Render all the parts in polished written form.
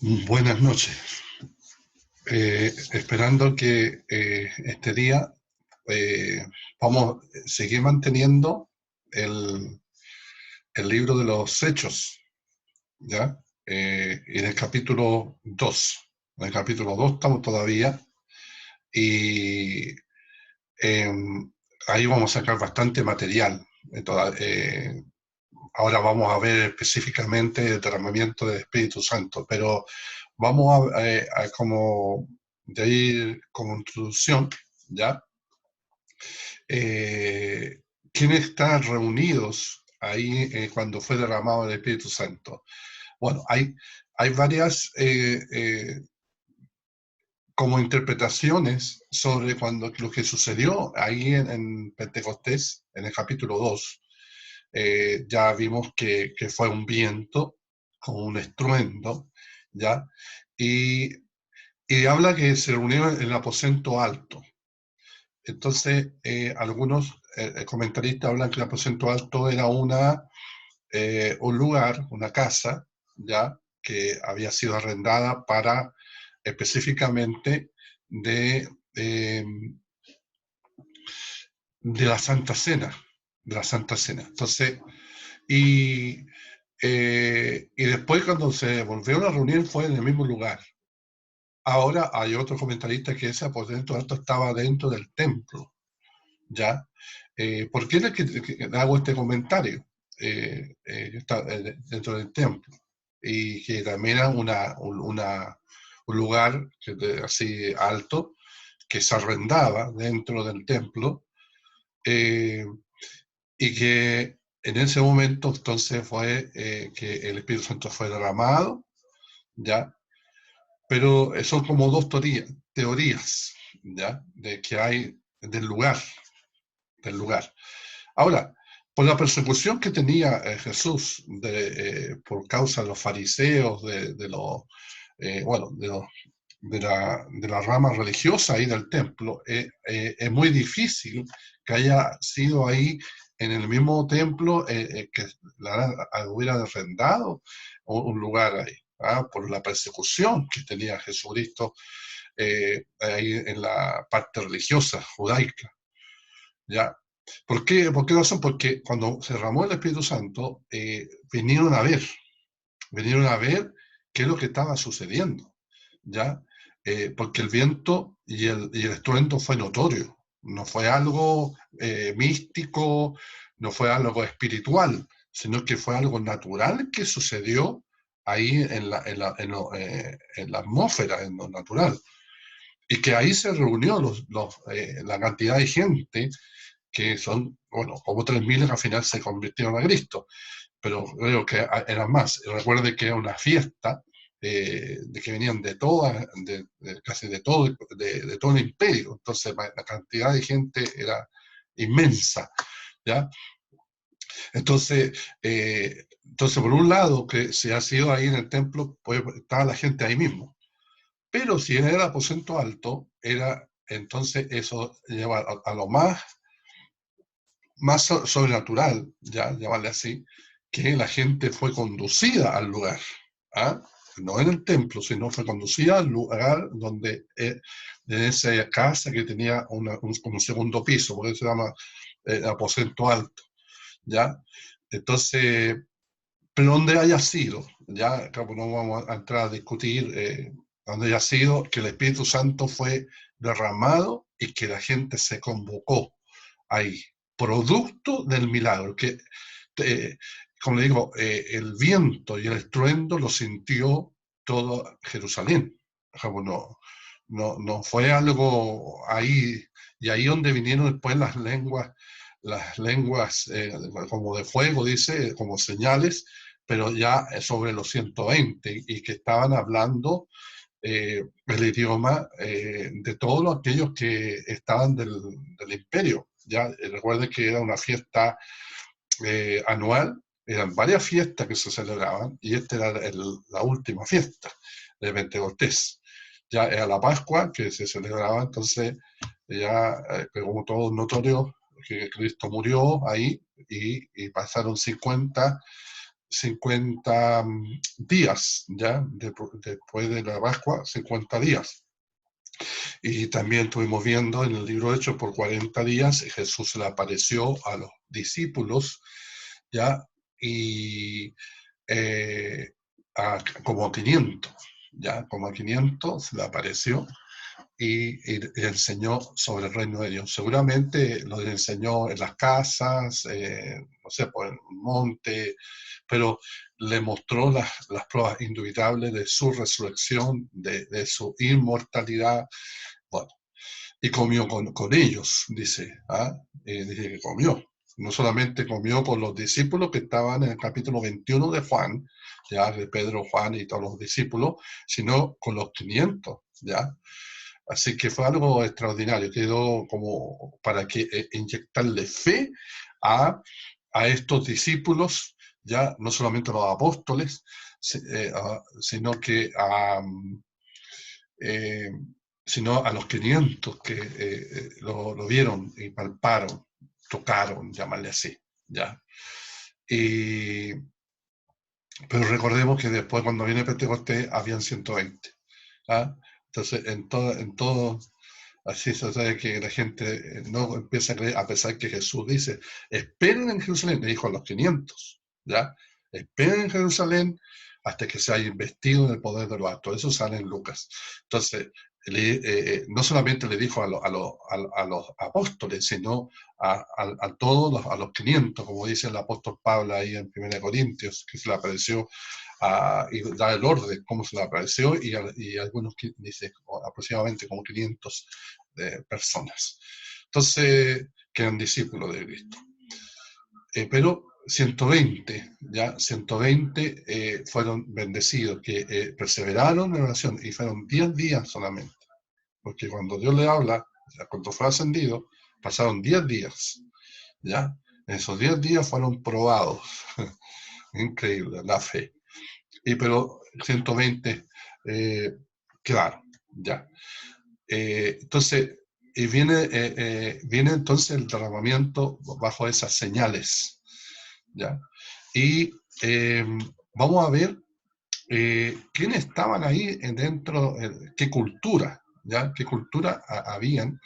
Buenas noches. Esperando que este día eh, vamos a seguir manteniendo el, el libro de los Hechos, ¿ya? En el capítulo 2. En el capítulo 2 estamos todavía y eh, ahí vamos a sacar bastante material. Ahora vamos a ver específicamente el derramamiento del Espíritu Santo, pero vamos a como de ahí como introducción, ¿ya? Eh, ¿Quiénes están reunidos ahí cuando fue derramado el Espíritu Santo? Bueno, hay varias como interpretaciones sobre lo que sucedió ahí en Pentecostés, en el capítulo 2. Ya vimos que fue un viento con un estruendo, ¿ya? Y, y habla que se reunió en el aposento alto. Entonces, algunos comentaristas hablan que el aposento alto era un lugar, una casa, ¿ya? Que había sido arrendada para específicamente de, eh, de la Santa Cena, de la Santa Cena. Entonces, y, y después cuando se volvieron a reunir fue en el mismo lugar. Ahora hay otro comentarista que ese aposento alto estaba dentro del templo, ¿ya? ¿Por qué que hago este comentario? Está dentro del templo y que también era un lugar así alto que se arrendaba dentro del templo eh, y que en ese momento entonces fue que el Espíritu Santo fue derramado, ¿ya? Pero son como dos teorías, ¿ya? De que hay del lugar. Ahora, por la persecución que tenía Jesús por causa de los fariseos, bueno, de la rama religiosa ahí del templo, es muy difícil que haya sido ahí en el mismo templo que hubiera arrendado un lugar ahí, ¿ah? Por la persecución que tenía Jesucristo ahí en la parte religiosa judaica, ¿ya? ¿Por qué razón? Porque cuando se derramó el Espíritu Santo, vinieron a ver qué es lo que estaba sucediendo, ¿ya? Porque el viento y el estruendo fue notorio, no fue algo místico, no fue algo espiritual, sino que fue algo natural que sucedió ahí en la atmósfera, en lo natural. Y que ahí se reunió la cantidad de gente que son, bueno, como 3.000 al final se convirtieron a Cristo, pero creo que eran más. Recuerde que era una fiesta de que venían casi de todo el imperio, entonces la cantidad de gente era inmensa, ¿ya? Entonces, por un lado, que si ha sido ahí en el templo, pues estaba la gente ahí mismo, pero si era el aposento alto, entonces eso lleva a lo más sobrenatural, ya llamarle así, que la gente fue conducida al lugar, ¿ah? No en el templo, sino fue conducida al lugar donde, en esa casa que tenía como un segundo piso, por eso se llama aposento alto, ¿ya? Entonces, pero donde haya sido, ya claro, no vamos a entrar a discutir donde haya sido, que el Espíritu Santo fue derramado y que la gente se convocó ahí, producto del milagro, que, eh, como le digo, el viento y el estruendo lo sintió todo Jerusalén. Como no fue algo ahí, y ahí donde vinieron después las lenguas como de fuego, dice, como señales, pero ya sobre los 120 y que estaban hablando el idioma de todos aquellos que estaban del imperio. Ya recuerden que era una fiesta anual, eran varias fiestas que se celebraban y esta era la última fiesta de Pentecostés. Ya era la Pascua que se celebraba, entonces ya como todo notorio que Cristo murió ahí y pasaron 50 días, ¿ya? Después de la Pascua, 50 días. Y también estuvimos viendo en el libro de Hechos por 40 días, Jesús se le apareció a los discípulos, ¿ya? Y como a 500, ¿ya? Como a 500 se le apareció y enseñó sobre el reino de Dios. Seguramente lo enseñó en las casas, no sé, por el monte, pero le mostró las pruebas indubitables de su resurrección, de su inmortalidad. Bueno, y comió con ellos, dice, ¿ah? Dice que comió. No solamente comió con los discípulos que estaban en el capítulo 21 de Juan, ya de Pedro, Juan y todos los discípulos, sino con los 500, ¿ya? Así que fue algo extraordinario, quedó como para que inyectarle fe a, a estos discípulos, ya no solamente a los apóstoles, sino que eh, sino a los 500 que lo vieron y palparon, tocaron, llamarle así, ¿ya? Y, pero recordemos que después, cuando viene Pentecostés, habían 120, ¿ah? Entonces, en todo así se sabe que la gente no empieza a creer, a pesar que Jesús dice, esperen en Jerusalén, le dijo a los 500, ¿ya? Esperen en Jerusalén hasta que se haya investido en el poder de lo alto. Eso sale en Lucas. Entonces, no solamente le dijo a los apóstoles, sino a todos a los 500, como dice el apóstol Pablo ahí en 1 Corintios, que se le apareció y da el orden, cómo se le apareció, y algunos dice aproximadamente como 500 personas. Entonces, que eran discípulos de Cristo. Pero 120, ya 120 fueron bendecidos, que perseveraron en oración y fueron 10 días solamente. Porque cuando Dios le habla, cuando fue ascendido, pasaron 10 días, ¿ya? Esos 10 días fueron probados. Increíble, la fe. Pero 120 claro, ya. Entonces, viene entonces el derramamiento bajo esas señales, ¿ya? Y vamos a ver quiénes estaban ahí dentro, qué cultura, ¿ya? Qué cultura habían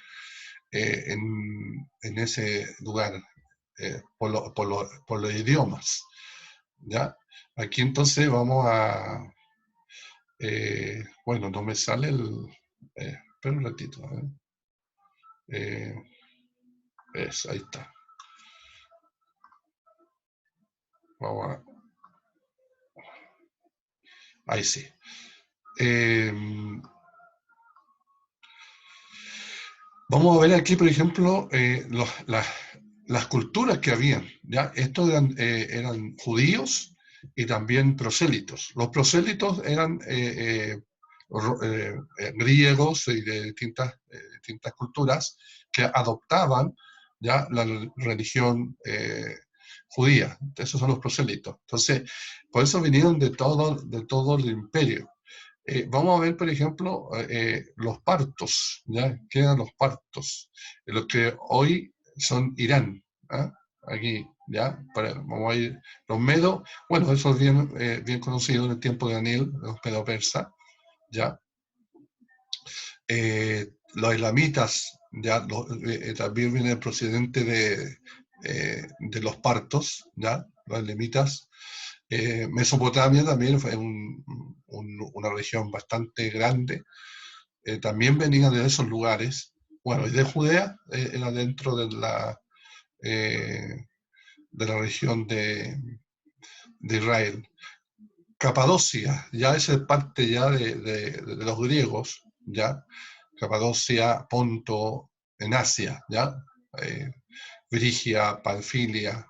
en ese lugar, por los idiomas, ¿ya? Aquí entonces vamos a, bueno, no me sale espera un ratito, ahí está. Vamos a, ahí sí. Vamos a ver aquí, por ejemplo, las culturas que habían, ¿ya? Estos eran judíos y también prosélitos. Los prosélitos eran griegos y de distintas culturas que adoptaban ya la religión judía. Esos son los prosélitos. Entonces, por eso vinieron de todo el imperio. Vamos a ver, por ejemplo, los partos, ¿ya? ¿Qué eran los partos? Lo que hoy son Irán, ¿ah? Aquí, ¿ya? Vamos a ir, los medos, bueno, eso es bien conocido en el tiempo de Daniel, los medo-persas, ¿ya? Los islamitas, ¿ya? También viene el procedente de los partos, ¿ya? Los islamitas. Mesopotamia también fue una región bastante grande, también venían de esos lugares. Bueno, y de Judea era dentro de la región de Israel. Capadocia, ya es parte ya de los griegos, ya. Capadocia, Ponto, en Asia, ya. Frigia, Panfilia,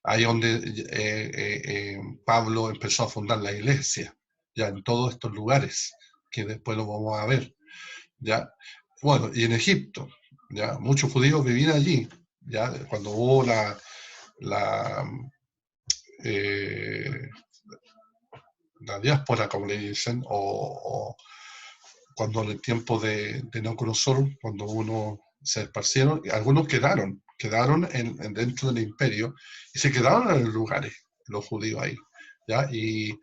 ahí donde Pablo empezó a fundar la iglesia, ya en todos estos lugares, que después lo vamos a ver, ya. Bueno, y en Egipto, ya, muchos judíos vivían allí, ya, cuando hubo la, eh, la diáspora, como le dicen, o cuando en el tiempo de Nabucodonosor, cuando uno se esparcieron, algunos quedaron dentro del imperio y se quedaron en los lugares, los judíos ahí. ¿ya? Y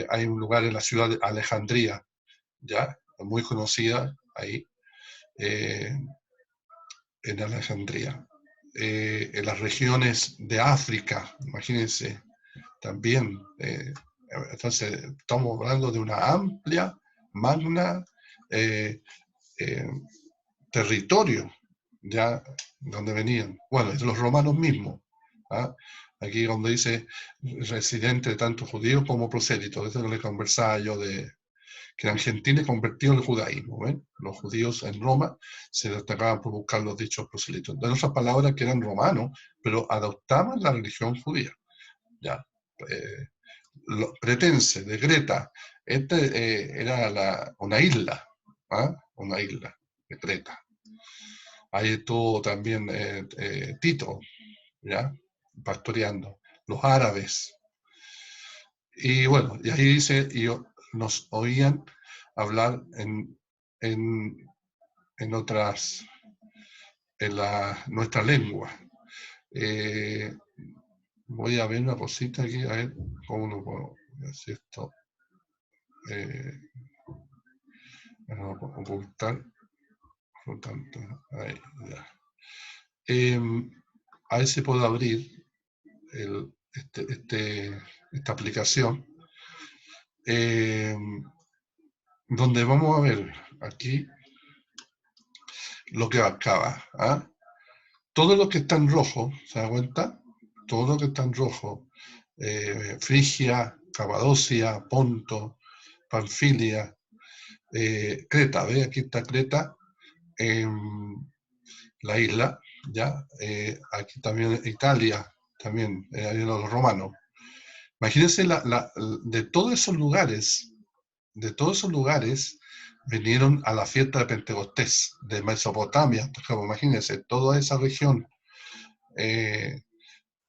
hay un lugar en la ciudad de Alejandría, ¿ya? Muy conocida ahí, eh, en Alejandría. En las regiones de África, imagínense, también. Entonces, estamos hablando de una amplia, magna eh, eh, territorio, ya donde venían. Bueno, es los romanos mismos. ¿Ah? Aquí donde dice residente de tanto judíos como prosélitos, eso que le conversaba yo de que eran gentiles convertidos al judaísmo. ¿ven? Los judíos en Roma se destacaban por buscar los dichos proselitos. En otras palabras, que eran romanos, pero adoptaban la religión judía. Ya. Eh, Pretense, de Creta, era una isla, ¿ah? Una isla de Creta. Ahí estuvo también Tito, ¿ya? Pastoreando, los árabes. Y bueno, y ahí dice, nos oían hablar en, en otras, nuestra lengua. Eh, Voy a ver una cosita aquí, a ver cómo lo puedo decir esto. Ocultar, por tanto, ahí, ya. A ver si puedo abrir esta aplicación, donde vamos a ver aquí lo que acaba. ¿Ah? Todo lo que está en rojo, ¿se da cuenta? Todo lo que está en rojo, Frigia, Capadocia, Ponto, Panfilia, Creta, ¿ve? Aquí está Creta, la isla, ¿ya? Aquí también Italia, también, los romanos. Imagínense de todos esos lugares, vinieron a la fiesta de Pentecostés, de Mesopotamia, imagínense, toda esa región,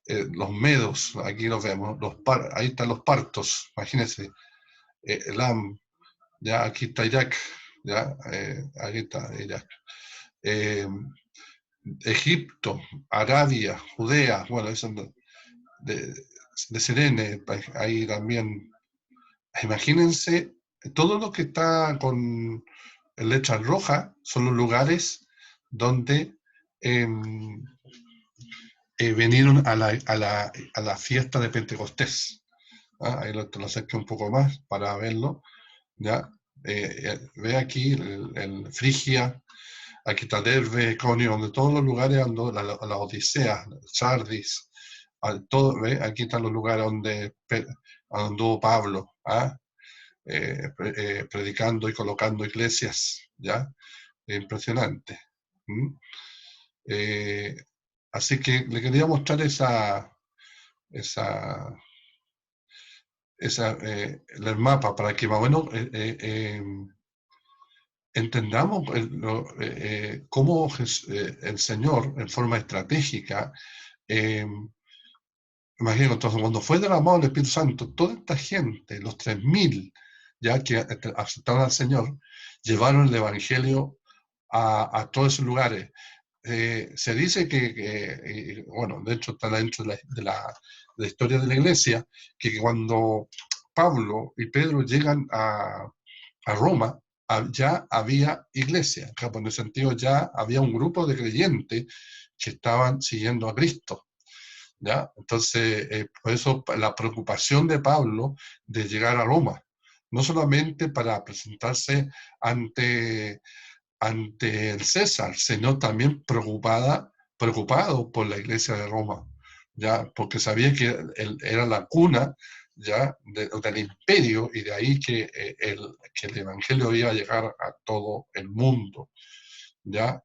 los medos, aquí los vemos, ahí están los partos, imagínense, Elam, ya aquí está Irak, ya, aquí está Irak. Egipto, Arabia, Judea, bueno, eso de Sirene, ahí también. Imagínense, todo lo que está con letras rojas son los lugares donde vinieron a la fiesta de Pentecostés. ¿Ah? Ahí lo acerqué un poco más para verlo. ¿Ya? Ve aquí el Frigia, aquí está Derbe, Conio, donde todos los lugares, la Odisea, Sardis, todo, ¿ve? Aquí están los lugares donde anduvo Pablo, ¿ah? Predicando y colocando iglesias, ¿ya? Impresionante. ¿Mm? Así que le quería mostrar el mapa para que más o menos entendamos cómo el Señor, en forma estratégica, imagino, entonces cuando fue derramado el Espíritu Santo, toda esta gente, los 3000, ya que aceptaron al Señor, llevaron el Evangelio a todos esos lugares. Se dice bueno, de hecho está dentro de la historia de la iglesia, que cuando Pablo y Pedro llegan a Roma, ya había iglesia, en el sentido ya había un grupo de creyentes que estaban siguiendo a Cristo. ¿Ya? Entonces, por eso la preocupación de Pablo de llegar a Roma, no solamente para presentarse ante el César, sino también preocupado por la iglesia de Roma, ya, porque sabía que él era la cuna ya del imperio y de ahí que el evangelio iba a llegar a todo el mundo, ya.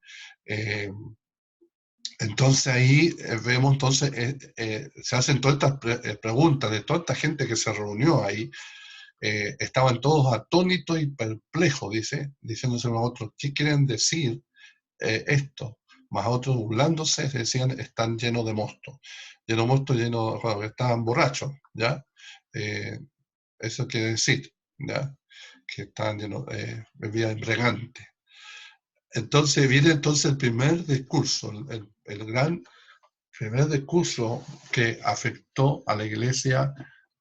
Entonces ahí vemos, entonces se hacen todas estas preguntas de toda esta gente que se reunió ahí. Estaban todos atónitos y perplejos, diciéndose unos a otros, ¿qué quieren decir esto? Más otros burlándose, decían, están llenos de mosto. Bueno, estaban borrachos, ¿ya? Eso quiere decir, ¿ya? Que estaban llenos de bebida embriagante. Entonces viene el primer discurso, el gran primer discurso que afectó a la iglesia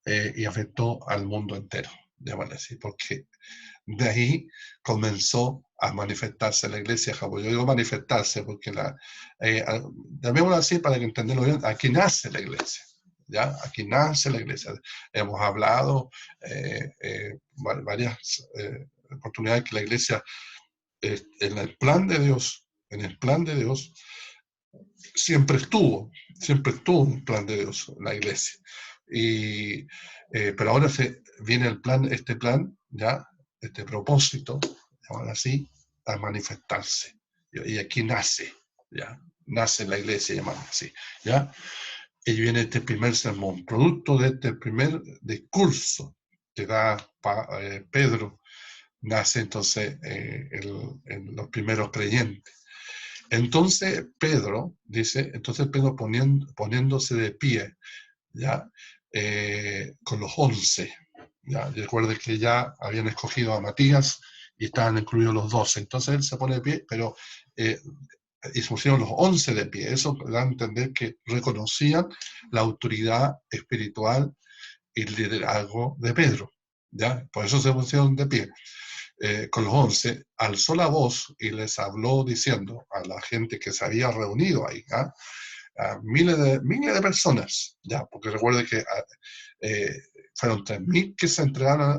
y afectó al mundo entero, llaman así, porque de ahí comenzó a manifestarse la iglesia de Japón. Yo digo manifestarse porque llamémoslo así para que entenderlo bien, aquí nace la iglesia. ¿Ya? Aquí nace la iglesia. Hemos hablado varias oportunidades que la iglesia, en el plan de Dios, siempre estuvo un plan de Dios, la iglesia. Pero ahora viene este plan, ¿ya? Este propósito, ahora sí, a manifestarse. Y aquí nace, ¿ya? Nace la iglesia, llamamos así, ¿ya? Y viene este primer sermón, producto de este primer discurso que da Pedro, nace entonces los primeros creyentes. Entonces Pedro, poniéndose de pie, ¿ya? Con los 11, ¿ya? Recuerde que ya habían escogido a Matías y estaban incluidos los 12. Entonces él se pone de pie, pero y se pusieron los 11 de pie. Eso da a entender que reconocían la autoridad espiritual y el liderazgo de Pedro, ¿ya? Por eso se pusieron de pie. Con los 11, alzó la voz y les habló diciendo a la gente que se había reunido ahí, ¿ya? A miles de personas, ¿ya? Porque recuerde que fueron 3.000 que se entregaron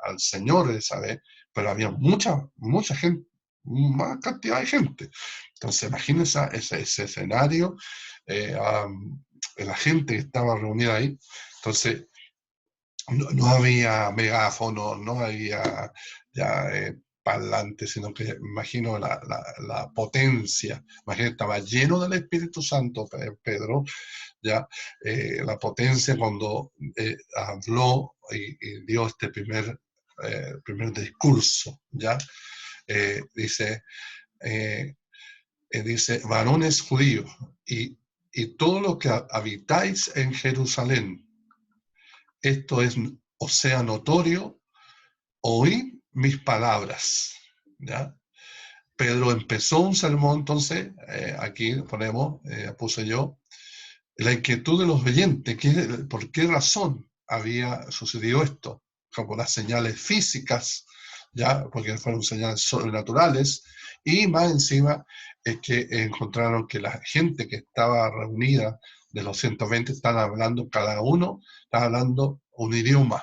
al Señor esa vez, pero había mucha gente, más cantidad de gente. Entonces, imagínense ese escenario, la gente que estaba reunida ahí. Entonces, no había megáfono, no había ya parlantes, sino que imagino la potencia. Imagino, estaba lleno del Espíritu Santo, Pedro, ya la potencia cuando habló y dio este primer discurso, ya dice, varones judíos y todos los que habitáis en Jerusalén, esto os sea notorio, oí mis palabras, ¿ya? Pedro empezó un sermón, entonces, aquí puse yo, la inquietud de los oyentes, ¿por qué razón había sucedido esto? Como las señales físicas, ¿ya? Porque fueron señales sobrenaturales, y más encima es que encontraron que la gente que estaba reunida de los 120 estaban hablando, cada uno estaba hablando un idioma,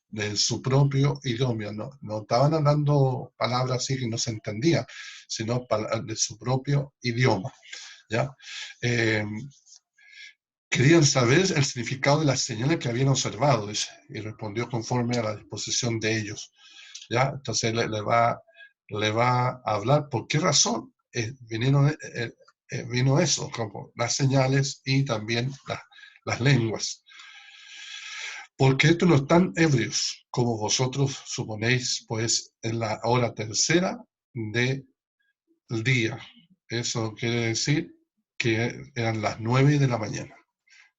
de su propio idioma, no estaban hablando palabras así que no se entendía, sino de su propio idioma, ¿ya? Querían saber el significado de las señales que habían observado, dice, y respondió conforme a la disposición de ellos, ¿ya? Entonces le va a hablar por qué razón vino eso, como las señales y también las lenguas. Porque estos no están ebrios, como vosotros suponéis, pues en la hora tercera del día. Eso quiere decir que eran las 9 de la mañana.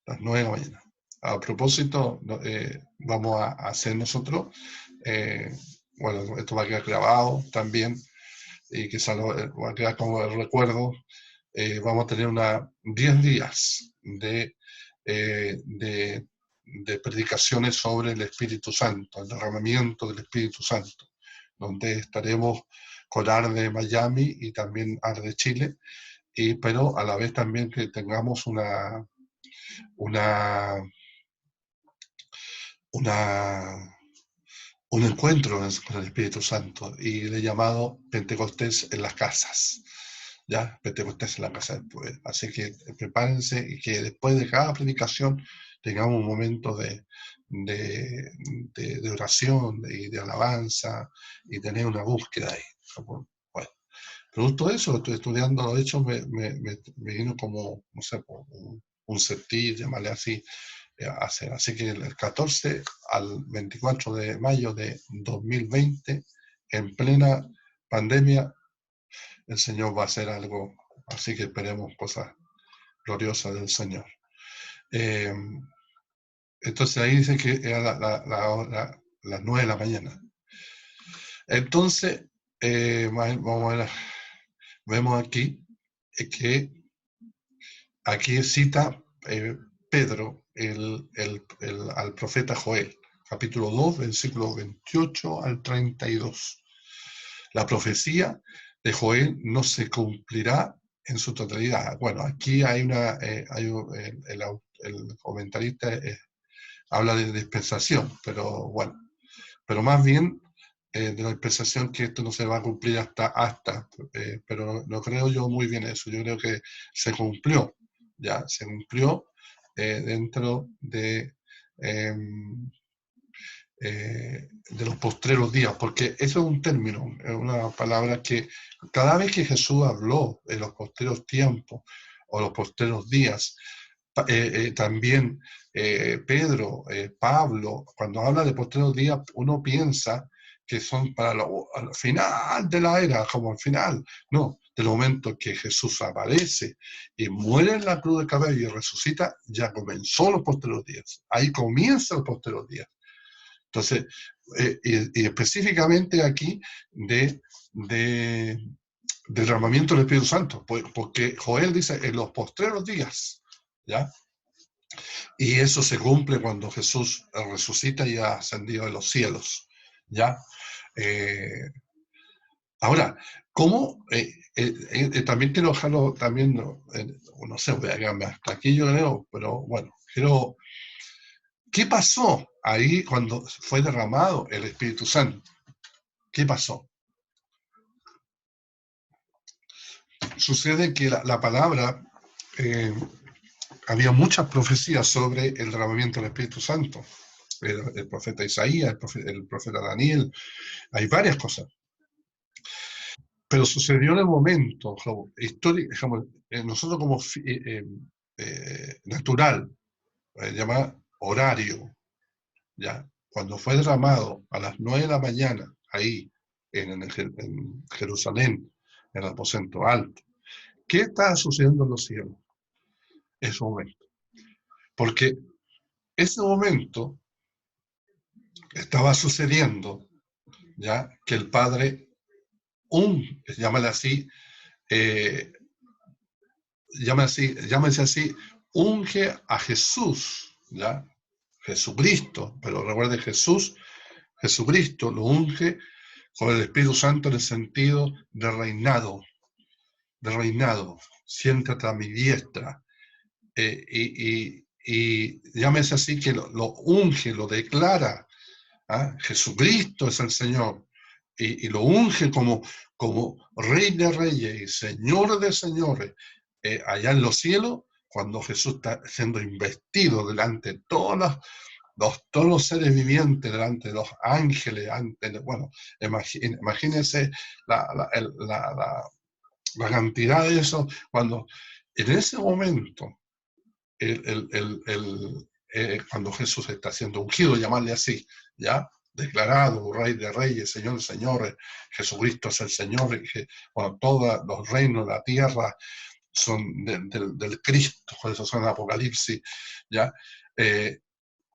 Las 9 de la mañana. A propósito, vamos a hacer nosotros, bueno, esto va a quedar grabado también, y quizás va a quedar como el recuerdo. Vamos a tener 10 días de predicaciones sobre el Espíritu Santo, el derramamiento del Espíritu Santo, donde estaremos con ARDE Miami y también ARDE Chile, pero a la vez también que tengamos un encuentro con el Espíritu Santo, y le he llamado Pentecostés en las casas, ¿ya? Pentecostés en la casa después. Así que prepárense y que después de cada predicación tengamos un momento de oración y de alabanza y tener una búsqueda ahí. Bueno, producto de eso, estoy estudiando, de hecho me vino como, no sé, un sentir, llamarle así, hacer. Así que el 14 al 24 de mayo de 2020, en plena pandemia, el Señor va a hacer algo, así que esperemos cosas gloriosas del Señor. Entonces ahí dice que era las 9 de la mañana. Entonces, vamos a ver, vemos aquí que aquí cita Pedro al profeta Joel, capítulo 2, versículo 28 al 32. La profecía de Joel no se cumplirá en su totalidad. Bueno, aquí hay el comentarista habla de dispensación, pero bueno, pero más bien de la dispensación que esto no se va a cumplir pero no creo yo muy bien eso. Yo creo que se cumplió, ya, se cumplió dentro de los postreros días, porque eso es un término, es una palabra que cada vez que Jesús habló de los postreros tiempos o los postreros días, también Pedro, Pablo, cuando habla de postreros días, uno piensa que son al final de la era, como al final. No, del momento que Jesús aparece y muere en la cruz del Calvario y resucita, ya comenzó los postreros días. Ahí comienza los postreros días. Entonces, y específicamente aquí de derramamiento del Espíritu Santo, porque Joel dice en los postreros días, ¿ya? Y eso se cumple cuando Jesús resucita y ha ascendido a los cielos, ¿ya? Eh, Ahora, ¿cómo? También quiero dejarlo, también, no sé, voy a quedarme hasta aquí yo creo, pero bueno, ¿qué pasó ahí cuando fue derramado el Espíritu Santo? ¿Qué pasó? Sucede que la palabra, eh, había muchas profecías sobre el derramamiento del Espíritu Santo. El profeta Isaías, el profeta Daniel, hay varias cosas. Pero sucedió en el momento histórico, nosotros como natural, llamado horario, ¿ya? Cuando fue derramado a las 9 de la mañana, ahí en Jerusalén, en el aposento alto, ¿qué está sucediendo en los cielos? Ese momento. Porque ese momento estaba sucediendo, ya que el Padre, llámale así, eh, llámese así, unge a Jesús, ya, Jesucristo, pero recuerde Jesucristo lo unge con el Espíritu Santo en el sentido de reinado, siéntate a mi diestra, y llámese así que lo unge, lo declara. Jesucristo es el Señor, y lo unge como Rey de Reyes y Señor de Señores, allá en los cielos, cuando Jesús está siendo investido delante de todos los seres vivientes, delante de los ángeles, bueno, imagínense la cantidad de eso, cuando en ese momento, cuando Jesús está siendo ungido, llamarle así, ¿ya? Declarado Rey de Reyes, Señor de Señores, Jesucristo es el Señor, bueno, todos los reinos de la tierra son del Cristo, por eso son el Apocalipsis, ¿ya? Es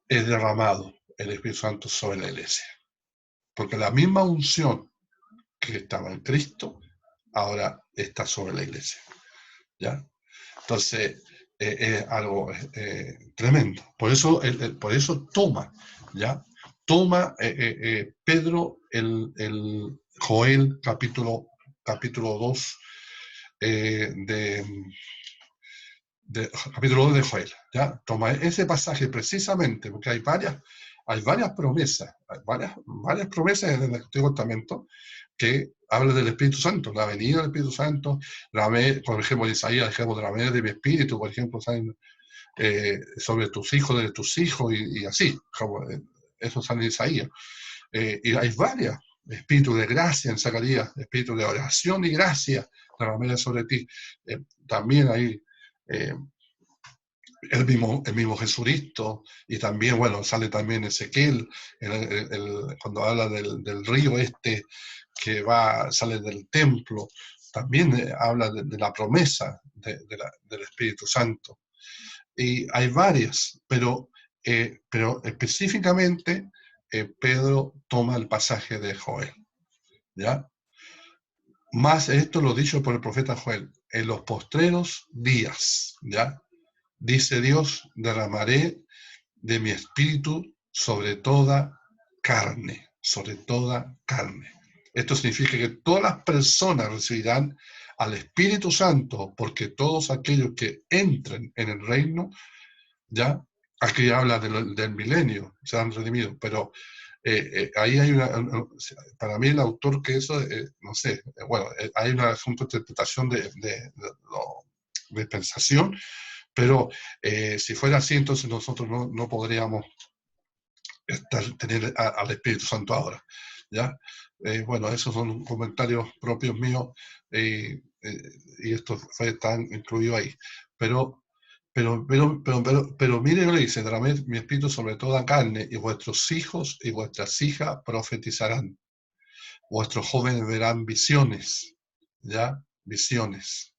derramado el Espíritu Santo sobre la iglesia. Porque la misma unción que estaba en Cristo, ahora está sobre la iglesia, ¿ya? Entonces, es algo tremendo. Por eso toma, ¿ya? Toma Pedro el Joel capítulo 2 capítulo 2 de Joel, ¿ya? Toma ese pasaje precisamente, porque hay varias promesas, varias promesas en el Antiguo Testamento que hablan del Espíritu Santo, la venida del Espíritu Santo, por ejemplo, en Isaías, ejemplo de la venida de mi Espíritu, por ejemplo, sobre tus hijos, de tus hijos, y así, como, eso sale en Isaías. Y hay varias, espíritu de gracia en Zacarías, espíritu de oración y gracia, derramaré sobre ti. También hay el mismo Jesucristo, y también, bueno, sale también Ezequiel, cuando habla del río que sale del templo, también habla de la promesa del Espíritu Santo. Y hay varias, pero específicamente Pedro toma el pasaje de Joel, ¿ya? Más esto lo dicho por el profeta Joel, en los postreros días, ¿ya? dice Dios, derramaré de mi espíritu sobre toda carne, sobre toda carne. Esto significa que todas las personas recibirán al Espíritu Santo, porque todos aquellos que entren en el reino, ya, aquí habla del milenio, serán redimidos, pero ahí hay para mí el autor que eso, no sé, bueno, hay un asunto de interpretación de pensación, pero si fuera así, entonces nosotros no podríamos tener al Espíritu Santo ahora, ¿ya? Bueno, esos son comentarios propios míos y esto fue tan incluido ahí. Pero mire lo que dice, derramé mi espíritu sobre toda carne y vuestros hijos y vuestras hijas profetizarán. Vuestros jóvenes verán visiones, ¿ya? Visiones.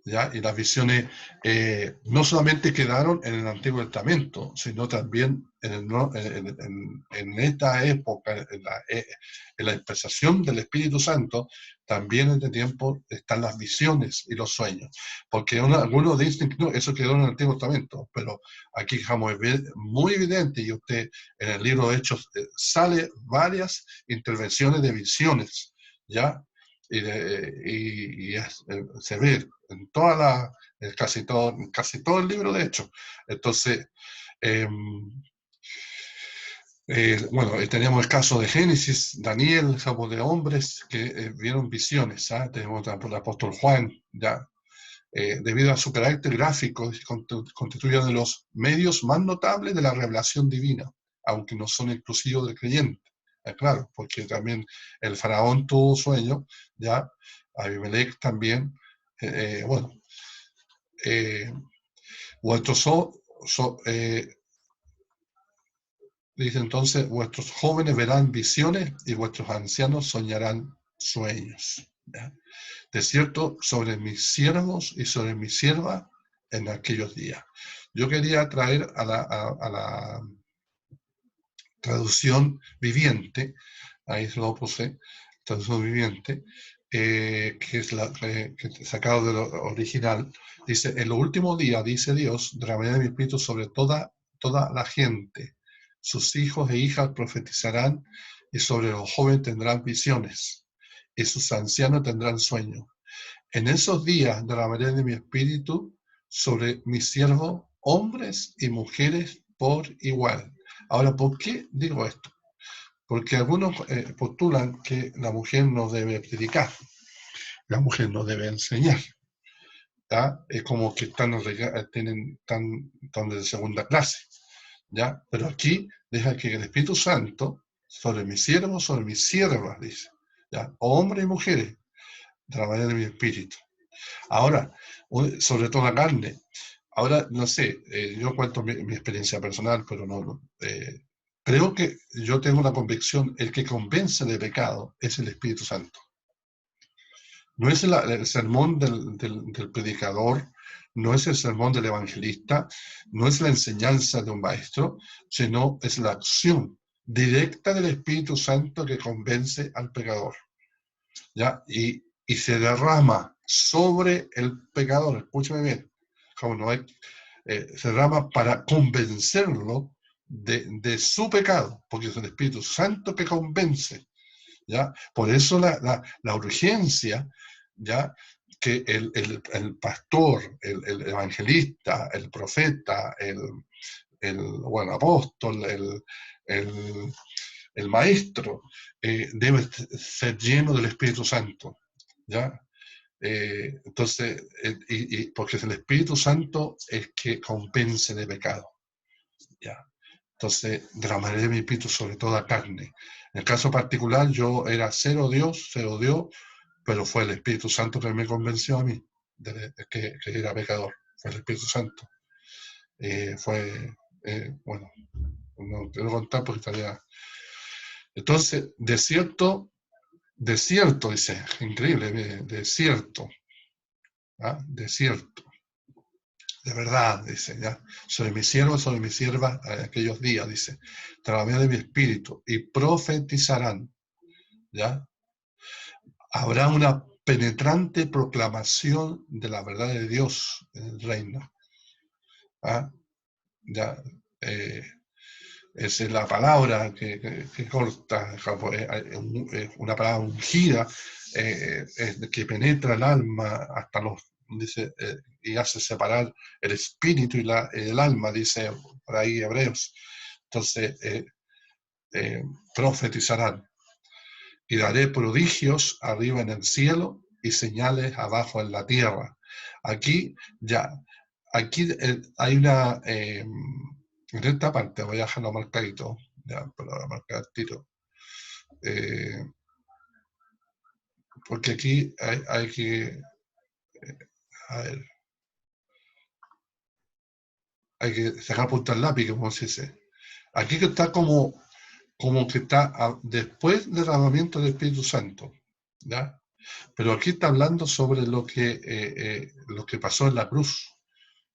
¿Ya? Y las visiones no solamente quedaron en el Antiguo Testamento, sino también en esta época, en la expresación del Espíritu Santo, también en este tiempo están las visiones y los sueños. Porque algunos dicen que no, eso quedó en el Antiguo Testamento, pero aquí dejamos muy evidente, y usted en el libro de Hechos sale varias intervenciones de visiones, ¿ya? Se ve en casi todo el libro, de hecho. Entonces, eh, bueno, tenemos el caso de Génesis, Daniel, caso de hombres que vieron visiones. ¿Ah? Tenemos el apóstol Juan, ya. Debido a su carácter gráfico, constituye uno de los medios más notables de la revelación divina, aunque no son exclusivos del creyente. Claro, porque también el faraón tuvo sueño, ya, Abimelech también, bueno, eh, vuestros dice entonces, vuestros jóvenes verán visiones y vuestros ancianos soñarán sueños. ¿Ya? De cierto, sobre mis siervos y sobre mi sierva en aquellos días. Yo quería traer a la traducción viviente, ahí se lo puse, traducción viviente, que es sacado de lo original. Dice, en los últimos días, dice Dios, derramaré de mi espíritu sobre toda la gente. Sus hijos e hijas profetizarán y sobre los jóvenes tendrán visiones y sus ancianos tendrán sueños. En esos días derramaré de mi espíritu sobre mis siervos, hombres y mujeres por igual. Ahora, ¿por qué digo esto? Porque algunos postulan que la mujer no debe predicar, la mujer no debe enseñar. ¿Ya? Es como que están de segunda clase. ¿Ya? Pero aquí deja que el Espíritu Santo, sobre mis siervos, sobre mis siervas, dice, ¿ya? Hombres y mujeres, de la manera de mi espíritu. Ahora, sobre todo la carne. Ahora, no sé, yo cuento mi experiencia personal, pero creo que yo tengo una convicción, el que convence de pecado es el Espíritu Santo. No es el sermón del predicador, no es el sermón del evangelista, no es la enseñanza de un maestro, sino es la acción directa del Espíritu Santo que convence al pecador. ¿Ya? Y se derrama sobre el pecador, escúchame bien, como no hay, se derrama para convencerlo de su pecado, porque es el Espíritu Santo que convence, ¿ya? Por eso la urgencia, ¿ya? Que el pastor, el evangelista, el profeta, bueno, apóstol, el maestro, debe ser lleno del Espíritu Santo, ¿ya? Entonces, porque es el Espíritu Santo el que convence de pecado, ¿ya? Entonces, derramaré mi espíritu sobre toda carne. En el caso particular, yo era cero Dios, pero fue el Espíritu Santo que me convenció a mí que era pecador. Fue el Espíritu Santo. Bueno, no quiero contar porque estaría... Entonces, desierto, dice, increíble, desierto, ¿ah? Desierto, de verdad, dice, ya, sobre mi siervo, sobre mi sierva, aquellos días, dice, trabajaré de mi espíritu y profetizarán, ya, habrá una penetrante proclamación de la verdad de Dios en el reino, ¿ah? Ya, esa es la palabra que corta, una palabra ungida, que penetra el alma hasta los, dice, y hace separar el espíritu y el alma, dice por ahí Hebreos. Entonces, profetizarán, y daré prodigios arriba en el cielo y señales abajo en la tierra. Aquí ya, aquí hay una, en esta parte voy a dejarlo marcadito, ya, pero voy a marcar el tiro, eh, porque aquí hay que, a ver, hay que sacar punta al lápiz, como se dice. Aquí que está como que está después del derramamiento del Espíritu Santo, ¿ya? Pero aquí está hablando sobre lo que pasó en la cruz,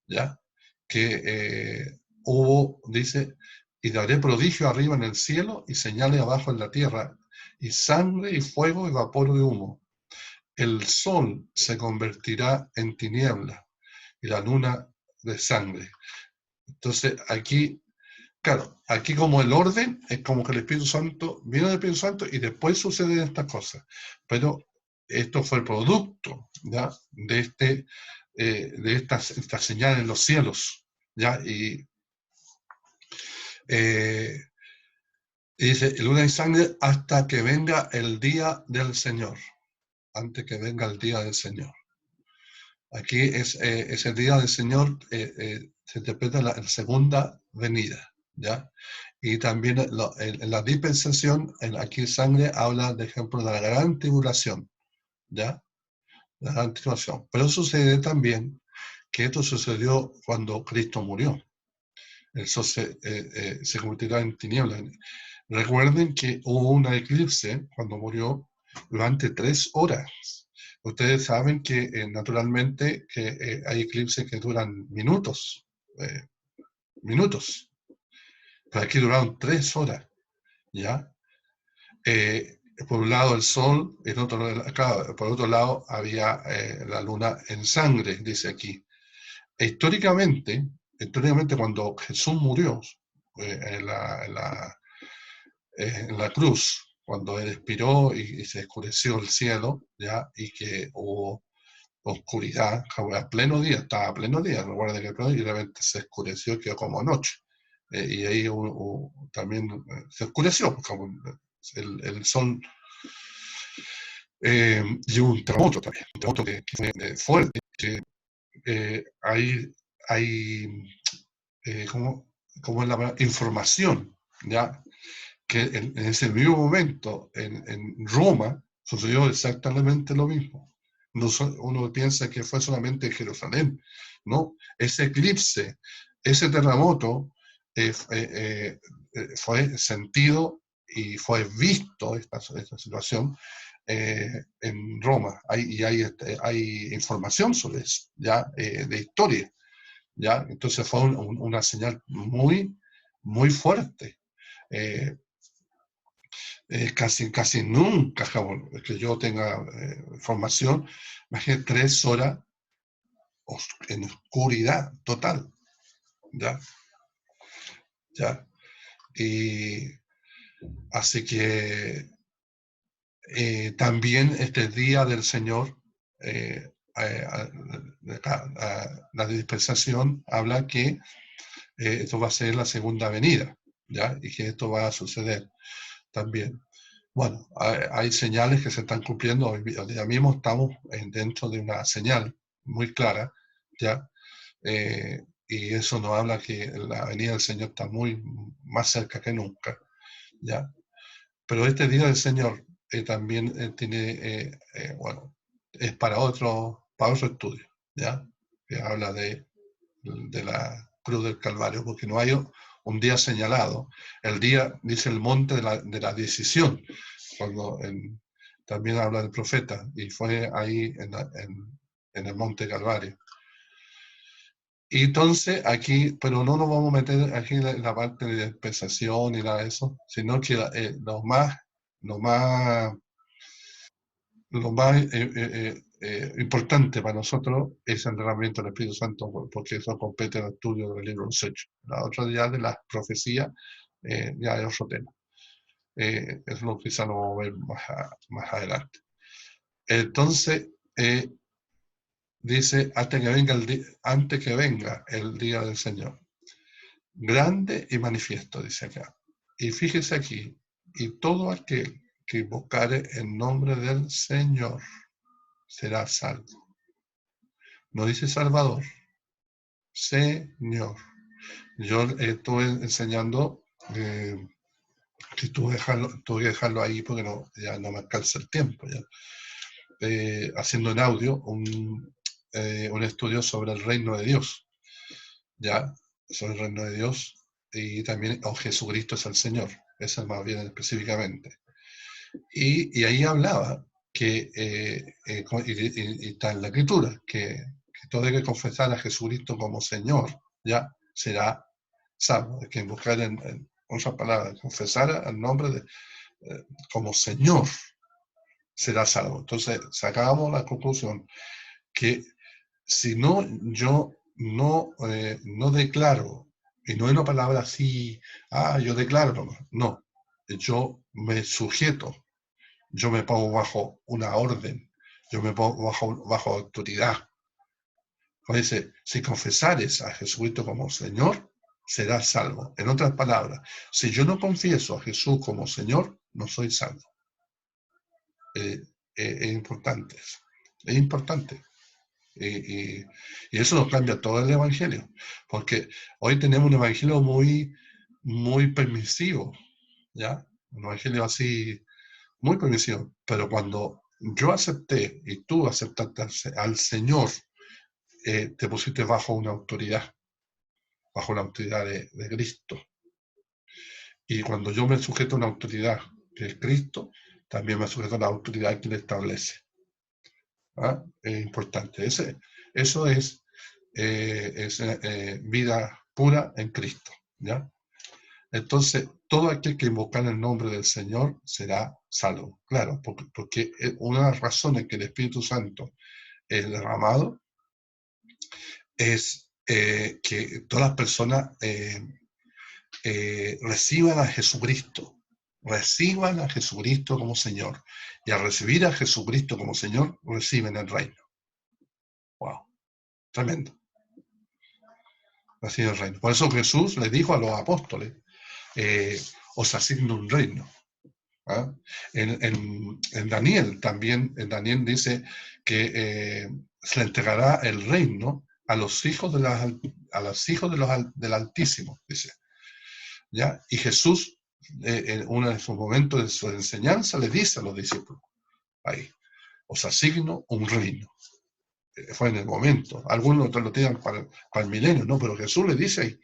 ¿ya? Que hubo, dice, y daré prodigio arriba en el cielo y señales abajo en la tierra, y sangre y fuego y vapor de humo. El sol se convertirá en tiniebla y la luna de sangre. Entonces, aquí, claro, aquí como el orden es como que el Espíritu Santo viene del Espíritu Santo y después suceden estas cosas. Pero esto fue el producto, ¿ya? De estas señales en los cielos, ¿ya? Eh, y dice, luna y sangre hasta que venga el día del Señor, antes que venga el día del Señor. Aquí es el día del Señor, se interpreta la segunda venida, ¿ya? Y también en la dispensación, aquí sangre habla, de ejemplo, de la gran tribulación, ¿ya? La gran tribulación. Pero sucede también que esto sucedió cuando Cristo murió. Eso se convertirá en tinieblas. Recuerden que hubo una eclipse cuando murió durante 3 horas. Ustedes saben que naturalmente que hay eclipses que duran minutos, eh, minutos, pero aquí duraron 3 horas, ¿ya? Por un lado el sol, claro, por otro lado había la luna en sangre, dice aquí. Históricamente cuando Jesús murió en la cruz, cuando él expiró y se oscureció el cielo, ¿ya? Y que hubo oscuridad, a pleno día, estaba a pleno día, recuerda que y de repente se oscureció y quedó como noche. Y ahí también se oscureció, como el sol, y hubo un terremoto también, un terremoto que fue fuerte, que hay como es la palabra, información, ¿ya? Que en ese mismo momento en Roma sucedió exactamente lo mismo. No, uno piensa que fue solamente en Jerusalén, ¿no? Ese eclipse, ese terremoto fue sentido y fue visto esta situación en Roma. Hay información sobre eso, ¿ya? De historia, ¿ya? Entonces fue una señal muy, muy fuerte. Eh, casi nunca, que yo tenga formación, imagínate 3 horas en oscuridad total, ¿ya? ¿Ya? Y así que también este día del Señor, la dispensación habla que esto va a ser la segunda venida, ¿ya? Y que esto va a suceder también. Bueno, hay señales que se están cumpliendo. Hoy día mismo estamos dentro de una señal muy clara, ¿ya? Y eso nos habla que la venida del Señor está muy más cerca que nunca, ¿ya? Pero este día del Señor también tiene, bueno, es para otro estudio, ¿ya? Que habla de la cruz del Calvario, porque no hay un día señalado. El día, dice el monte de la decisión, cuando también habla del profeta, y fue ahí en el monte Calvario. Y entonces aquí, pero no nos vamos a meter aquí en la parte de dispensación y nada de eso, sino que lo más, lo más importante para nosotros es el derramamiento del Espíritu Santo, porque eso compete al estudio del libro de los Hechos. La otra ya de las profecías ya es otro tema. Es lo que quizá lo vamos a ver más adelante. Entonces, dice, antes que venga el día del Señor. Grande y manifiesto, dice acá. Y fíjese aquí, y todo aquel que invocare el nombre del Señor será salvo. No dice Salvador, Señor. Yo estuve enseñando, que tuve que dejarlo ahí porque ya no me alcanza el tiempo. Ya. Haciendo en audio un estudio sobre el reino de Dios, ya, sobre el reino de Dios, y también Jesucristo es el Señor, eso más bien específicamente. Y ahí hablaba que, y está en la Escritura, que todo el que confesar a Jesucristo como Señor, ya, será salvo. Es que buscar en otras palabras, confesar el nombre de, como Señor, será salvo. Entonces, sacábamos la conclusión que si no, yo no declaro, y no es una palabra así, yo declaro, no, yo me sujeto, yo me pongo bajo una orden, yo me pongo bajo autoridad. Dice, si confesares a Jesucristo como Señor, serás salvo. En otras palabras, si yo no confieso a Jesús como Señor, no soy salvo. Es importante eso. Es importante. Y eso nos cambia todo el evangelio, porque hoy tenemos un evangelio muy permisivo, ¿ya? Un evangelio así, muy permisivo, pero cuando yo acepté y tú aceptaste al Señor, te pusiste bajo una autoridad, bajo la autoridad de Cristo. Y cuando yo me sujeto a una autoridad que es Cristo, también me sujeto a la autoridad que Él establece. Es importante. Eso es vida pura en Cristo, ¿ya? Entonces, todo aquel que invocar el nombre del Señor será salvo. Claro, porque una de las razones que el Espíritu Santo es derramado es que todas las personas reciban a Jesucristo como Señor. Y al recibir a Jesucristo como Señor, reciben el reino. Wow, tremendo. Reciben el reino. Por eso Jesús le dijo a los apóstoles, os asigno un reino. En Daniel también, en Daniel dice que se le entregará el reino a los hijos del Altísimo, dice. ¿Ya? Y Jesús, en uno de sus momentos de su enseñanza, le dice a los discípulos, ahí, os asigno un reino. Fue en el momento. Algunos lo tiran para el milenio, ¿no? Pero Jesús le dice ahí,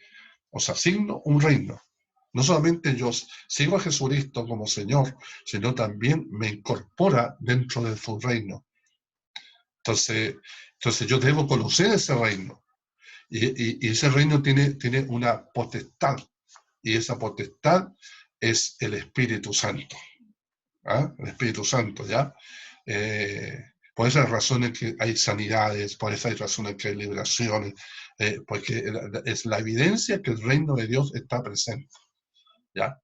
os asigno un reino. No solamente yo sigo a Jesucristo como Señor, sino también me incorpora dentro de su reino. Entonces yo debo conocer ese reino. Y ese reino tiene una potestad. Y esa potestad es el Espíritu Santo. El Espíritu Santo, ¿ya? Por esas razones que hay sanidades, por esas razones que hay liberaciones, porque es la evidencia que el reino de Dios está presente. ¿Ya?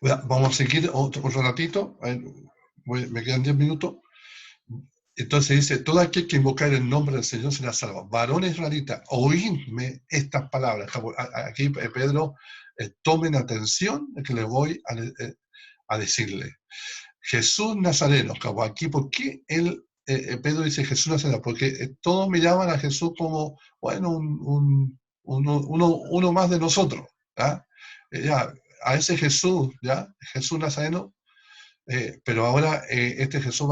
Vamos a seguir otro ratito. Me quedan 10 minutos. Entonces dice, todo aquel que invocar el nombre del Señor será salvo. Varones israelitas, oídme estas palabras. Aquí Pedro, tomen atención que le voy a decirle. Jesús Nazareno, aquí, ¿por qué Pedro dice Jesús Nazareno? Porque todos miraban a Jesús como, bueno, uno más de nosotros. Ya, a ese Jesús, ¿ya? Jesús Nazareno, pero ahora este Jesús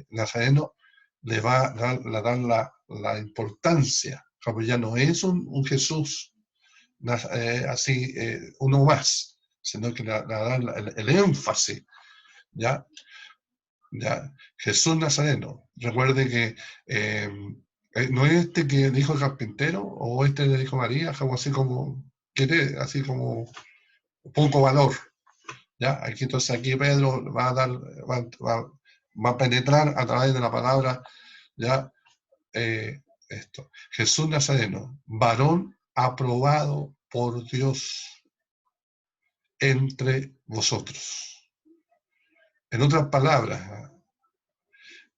Nazareno le va a dar la importancia, como ya no es un Jesús así, uno más, sino que le da el énfasis, ¿ya? ¿Ya? Jesús Nazareno. Recuerde que no es este que dijo el carpintero, o este le dijo María, algo así como, así como poco valor. ¿Ya? Aquí Pedro va a dar, va a penetrar a través de la palabra, ¿ya? Esto. Jesús Nazareno, varón aprobado por Dios entre vosotros. En otras palabras,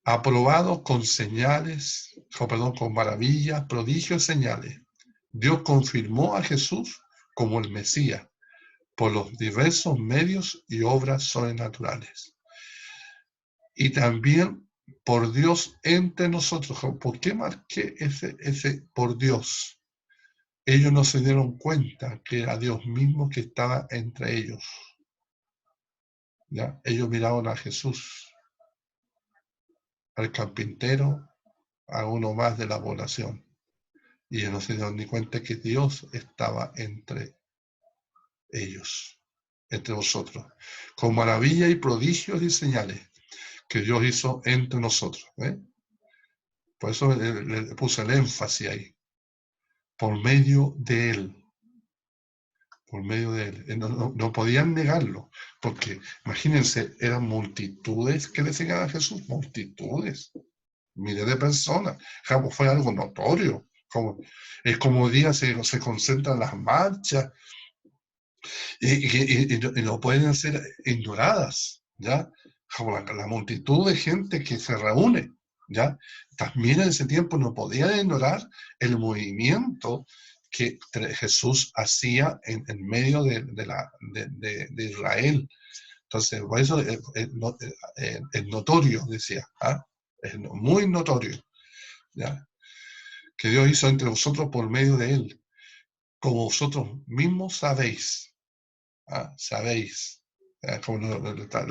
aprobado con señales, con maravillas, prodigios, señales. Dios confirmó a Jesús como el Mesías por los diversos medios y obras sobrenaturales. Y también por Dios entre nosotros. ¿Por qué marqué ese por Dios? Ellos no se dieron cuenta que era Dios mismo que estaba entre ellos. ¿Ya? Ellos miraron a Jesús, al carpintero, a uno más de la población. Y ellos no se dieron ni cuenta que Dios estaba entre ellos, entre vosotros, con maravillas y prodigios y señales que Dios hizo entre nosotros. Por eso le puse el énfasis ahí, por medio de Él. Por medio de Él. No podían negarlo, porque imagínense, eran multitudes que le seguían a Jesús, multitudes, miles de personas. Fue algo notorio. Es como hoy día se concentran las marchas y no pueden ser ignoradas, ¿ya? Como la multitud de gente que se reúne, ¿ya? También en ese tiempo no podían ignorar el movimiento que Jesús hacía en medio de Israel. Entonces, por eso es notorio, decía, ¿ah? Es muy notorio, ¿ya? Que Dios hizo entre vosotros por medio de Él, como vosotros mismos sabéis. Sabéis, como está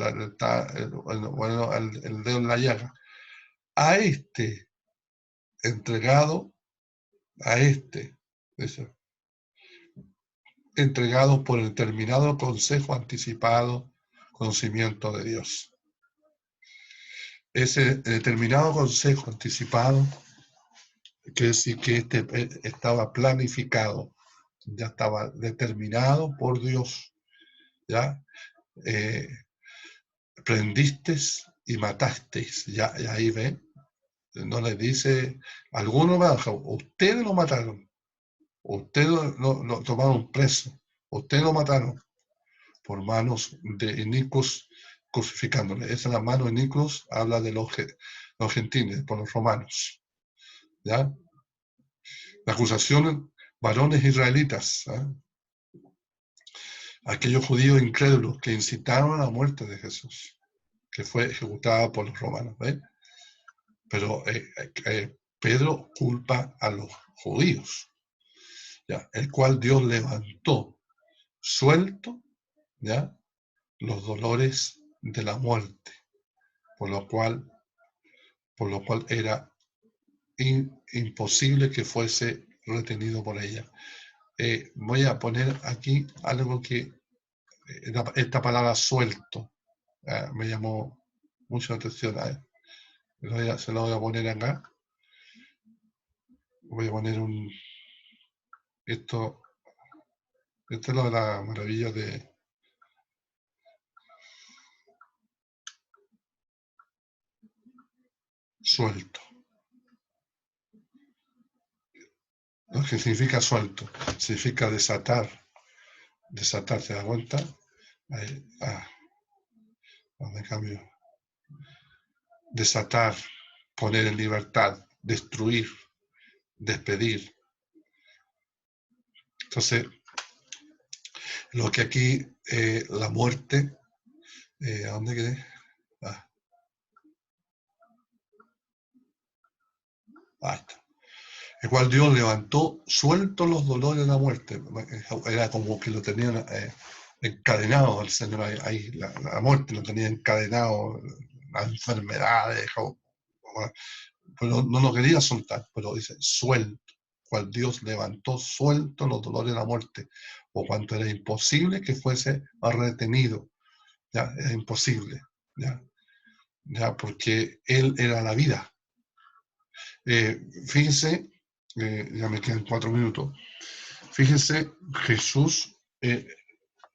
bueno, el dedo en la llaga. A este entregado, a este, eso, entregado por el determinado consejo anticipado, conocimiento de Dios. Ese determinado consejo anticipado, que decir que estaba planificado, ya estaba determinado por Dios, ¿ya? Prendisteis y matasteis, ya ahí ven, no les dice, algunos ustedes lo mataron, ustedes lo tomaron preso, ustedes lo mataron por manos de inicuos crucificándole. Esa es la mano de inicuos, habla de los gentiles, por los romanos. ¿Ya? La acusación, varones israelitas, aquellos judíos incrédulos que incitaron a la muerte de Jesús, que fue ejecutada por los romanos. ¿Ves? Pero Pedro culpa a los judíos, ¿ya? El cual Dios levantó suelto, ¿ya? Los dolores de la muerte, por lo cual era imposible que fuese retenido por ella. Voy a poner aquí algo que, esta palabra suelto, me llamó mucho la atención. Se lo voy a poner acá. Voy a poner esto es lo de la maravilla de suelto. Lo que significa suelto, significa desatar, ¿te das cuenta? Ahí, me cambio. Desatar, poner en libertad, destruir, despedir. Entonces, lo que aquí, la muerte, ¿a dónde quedé? Ahí está. El cual Dios levantó sueltos los dolores de la muerte. Era como que lo tenían encadenado al Señor ahí. La muerte lo tenía encadenado, las enfermedades, pero no lo quería soltar, pero dice suelto, cual Dios levantó suelto los dolores de la muerte, o cuanto era imposible que fuese retenido, ya, era imposible, ya, porque Él era la vida. Fíjense, ya me quedan 4 minutos, fíjense, Jesús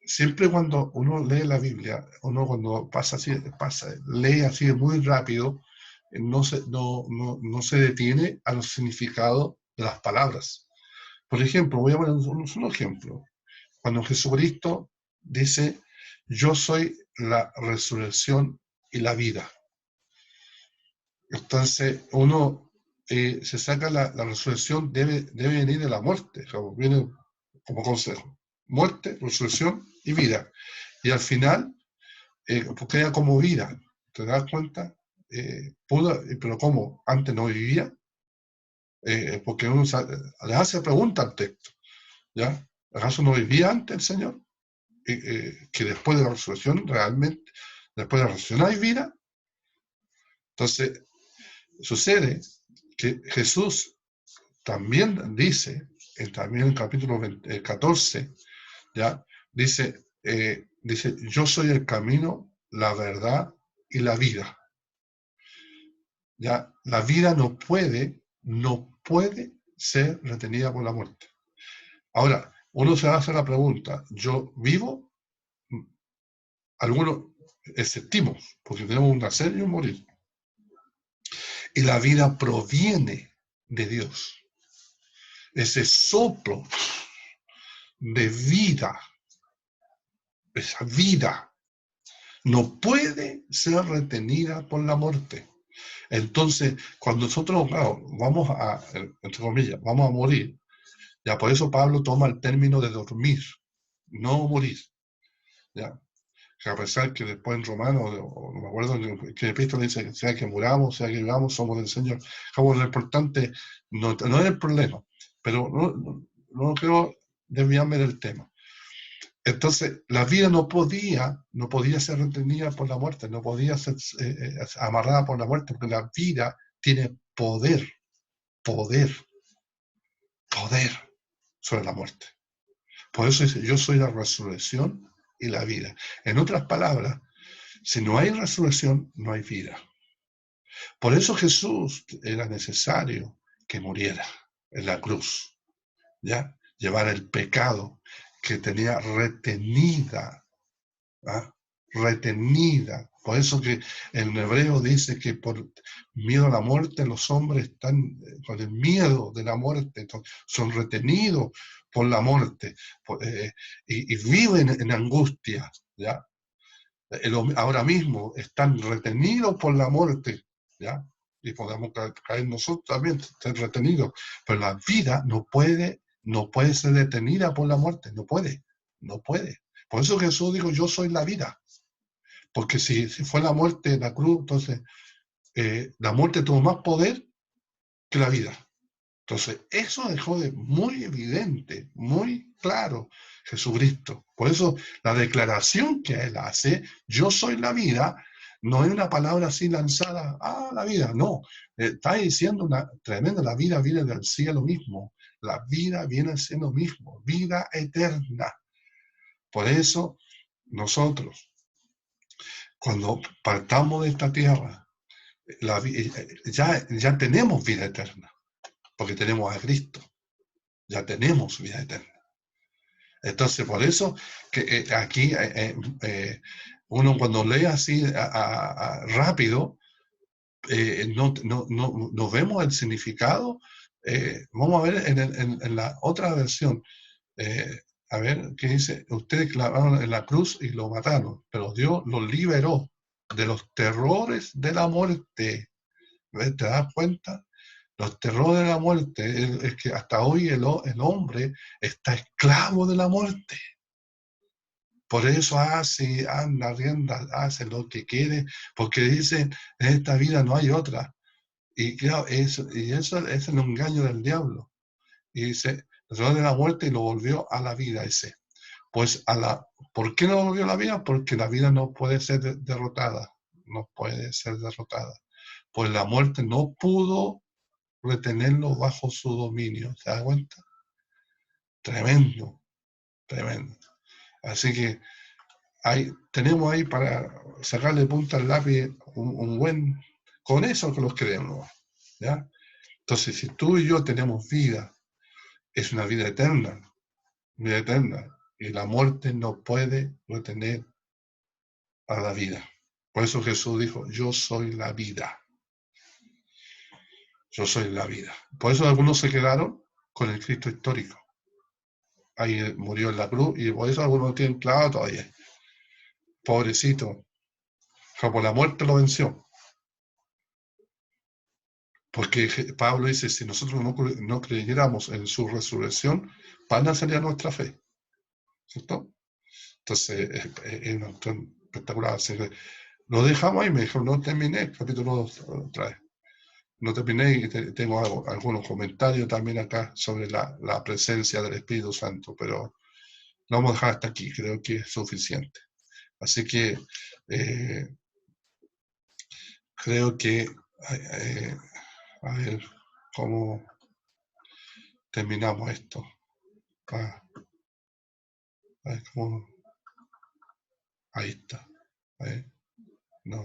siempre cuando uno lee la Biblia, uno cuando lee así muy rápido, no se detiene a los significados de las palabras. Por ejemplo, voy a poner un solo ejemplo. Cuando Jesucristo dice, yo soy la resurrección y la vida. Entonces, uno se saca la resurrección, debe venir de la muerte, viene como consejo. Muerte, resurrección y vida. Y al final, queda como vida. ¿Te das cuenta? Pero ¿cómo? Antes no vivía. Porque uno le hace pregunta al texto. ¿Ya? ¿Acaso no vivía antes el Señor? Que después de la resurrección, realmente, después de la resurrección hay vida. Entonces, sucede que Jesús también dice, también en el capítulo 14, ¿ya? Dice, yo soy el camino, la verdad y la vida. ¿Ya? La vida no puede ser retenida por la muerte. Ahora, uno se va a hacer la pregunta, ¿yo vivo? Algunos existimos, porque tenemos un nacer y un morir. Y la vida proviene de Dios. Ese soplo de vida, esa vida, no puede ser retenida por la muerte. Entonces, cuando nosotros, claro, vamos a, entre comillas, vamos a morir, ya por eso Pablo toma el término de dormir, no morir. ¿Ya? Que a pesar que después en Romanos, no me acuerdo que epístola dice, sea que muramos, sea que vivamos, somos del Señor. Como lo importante no es el problema, pero no quiero desviarme del tema. Entonces, la vida no podía ser retenida por la muerte, no podía ser amarrada por la muerte, porque la vida tiene poder sobre la muerte. Por eso dice, yo soy la resurrección y la vida. En otras palabras, si no hay resurrección, no hay vida. Por eso Jesús era necesario que muriera en la cruz, ¿ya? Llevar el pecado que tenía retenida, ¿ah? Retenida. Por eso que en hebreo dice que por miedo a la muerte los hombres están con el miedo de la muerte, son retenidos por la muerte y viven en angustia, ¿ya? Ahora mismo están retenidos por la muerte, ¿ya? Y podemos caer nosotros también, estar retenidos, pero la vida no puede ser detenida por la muerte, no puede. Por eso Jesús dijo, yo soy la vida, porque si fue la muerte, la cruz, entonces la muerte tuvo más poder que la vida. Entonces, eso dejó de muy evidente, muy claro Jesucristo. Por eso la declaración que él hace, yo soy la vida, no es una palabra así lanzada, la vida, no. Está diciendo una tremenda, la vida viene del cielo mismo. La vida viene siendo mismo, vida eterna. Por eso, nosotros, cuando partamos de esta tierra, ya tenemos vida eterna, porque tenemos a Cristo. Ya tenemos vida eterna. Entonces, por eso que aquí uno cuando lee así rápido, no vemos el significado. Vamos a ver en la otra versión. A ver, ¿qué dice? Ustedes clavaron en la cruz y lo mataron, pero Dios los liberó de los terrores de la muerte. ¿Ves? ¿Te das cuenta? Los terrores de la muerte es que hasta hoy el hombre está esclavo de la muerte. Por eso anda, rienda, hace lo que quiere, porque dicen, en esta vida no hay otra. Y claro, eso es el engaño del diablo. Y dice, el terror de la muerte y lo volvió a la vida ese. Pues ¿por qué no volvió a la vida? Porque la vida no puede ser derrotada. No puede ser derrotada. Pues la muerte no pudo retenerlo bajo su dominio. ¿Se da cuenta? Tremendo, tremendo. Así que tenemos ahí para sacarle punta al lápiz un buen... Con eso que los creemos, ¿ya? Entonces, si tú y yo tenemos vida, es una vida eterna, Y la muerte no puede retener a la vida. Por eso Jesús dijo, yo soy la vida. Yo soy la vida. Por eso algunos se quedaron con el Cristo histórico. Ahí murió en la cruz y por eso algunos lo tienen clavado todavía. Pobrecito. Como la muerte lo venció. Porque Pablo dice, si nosotros no creyéramos en su resurrección, pana sería nuestra fe. ¿Cierto? Entonces, es un autor espectacular. Lo dejamos ahí, me dijo, no terminé el capítulo 2 otra vez. No terminé y tengo algunos comentarios también acá sobre la presencia del Espíritu Santo, pero lo vamos a dejar hasta aquí, creo que es suficiente. Así que creo que, a ver cómo terminamos esto. A ver cómo, ahí está. A ver, no,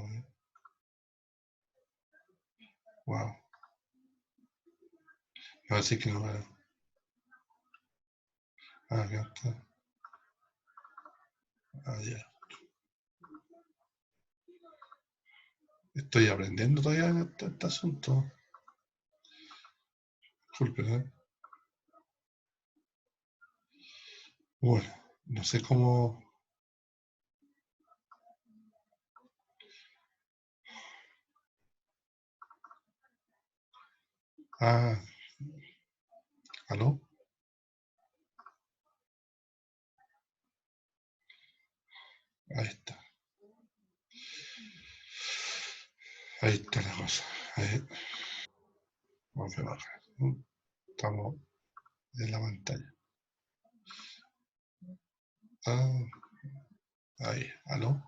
wow. Así que no, acá está. Ah, ya. Estoy aprendiendo todavía este asunto. Disculpe, ¿eh? Bueno, no sé cómo. Ah, ¿aló? Ahí está. Ahí está la cosa. Ahí. Vamos a bajar. Estamos en la pantalla. Ah, ahí, ¿aló?